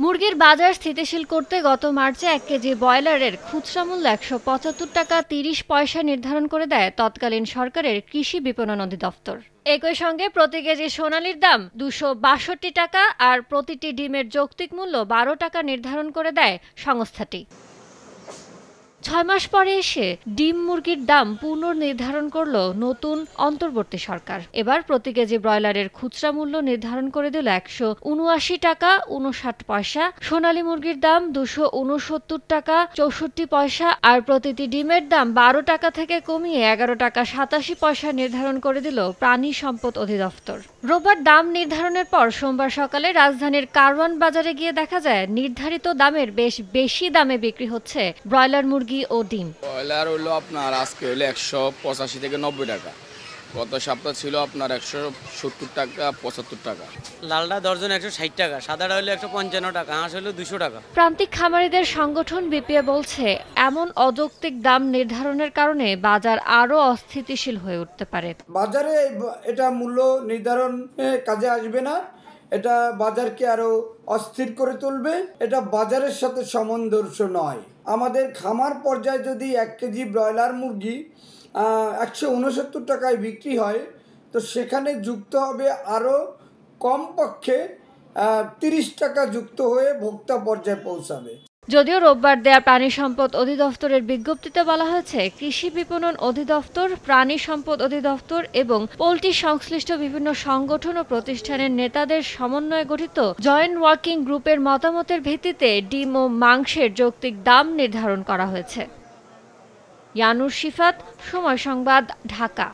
মুরগির বাজার স্থিতিশীল করতে গত মার্চে ১ কেজি ব্রয়লারের খুচরা মূল্য ১৭৫ টাকা ৩০ পয়সা নির্ধারণ করে দেয় তৎকালীন সরকারের কৃষি বিপণন অধিদপ্তর। একই সঙ্গে প্রতি কেজি সোনালির দাম ২৬২ টাকা আর প্রতিটি ডিমের যৌক্তিক মূল্য ১২ টাকা নির্ধারণ করে দেয় সংস্থাটি। ৬ মাস পরে এসে ডিম মুরগির দাম পুনর্নির্ধারণ করল নতুন অন্তর্বর্তী সরকার। এবার প্রতি কেজি ব্রয়লারের খুচরা মূল্য নির্ধারণ করে দিল ১৭৯ টাকা ৫৯ পয়সা, সোনালী মুরগির দাম ২৬৯ টাকা ৬৪ পয়সা আর প্রতিটি ডিমের দাম ১২ টাকা থেকে কমিয়ে ১১ টাকা ৮৭ পয়সা নির্ধারণ করে দিল প্রাণী সম্পদ অধিদপ্তর। রোববার দাম নির্ধারণের পর সোমবার সকালে রাজধানীর কারওয়ান বাজারে গিয়ে দেখা যায় নির্ধারিত দামের বেশ বেশি দামে বিক্রি হচ্ছে ব্রয়লার মুরগি ও ডিম। ব্রয়লার হলো আপনার আজকে হলো ১৮৫ থেকে ৯০ টাকা, গত সপ্তাহ ছিল আপনার ১৭০ টাকা ৭৫ টাকা। লালটা দর্জন ১৬০ টাকা, সাদাটা হলো ১৫৫ টাকা, হাঁস হলো ২০০ টাকা। প্রান্তিক খামারিদের সংগঠন বিপিএ বলছে, এমন অযৌক্তিক দাম নির্ধারণের কারণে বাজার আরও অস্থিতিশীল হয়ে উঠতে পারে। বাজারে এটা মূল্য নির্ধারণ কাজে আসবে না, এটা বাজারকে আরো অস্থির করে তুলবে, এটা বাজারের সাথে সামঞ্জস্য নয়। আমাদের খামার পর্যায়ে যদি ১ কেজি ব্রয়লার মুরগি ১৬৯ টাকায় বিক্রি হয়, তো সেখানে যুক্ত হবে আরও কমপক্ষে ৩০ টাকা যুক্ত হয়ে ভোক্তা পর্যায়ে পৌঁছাবে। যদিও রোববার দেয়া প্রাণী সম্পদ অধিদপ্তরের বিজ্ঞপ্তিতে বলা হয়েছে, কৃষি বিপণন অধিদপ্তর, প্রাণী সম্পদ অধিদপ্তর এবং পোল্ট্রি সংশ্লিষ্ট বিভিন্ন সংগঠন ও প্রতিষ্ঠানের নেতাদের সমন্বয়ে গঠিত জয়েন্ট ওয়ার্কিং গ্রুপের মতামতের ভিত্তিতে ডিম ও মাংসের যৌক্তিক দাম নির্ধারণ করা হয়েছে। ইয়ানুর শিফাত, সময় সংবাদ, ঢাকা।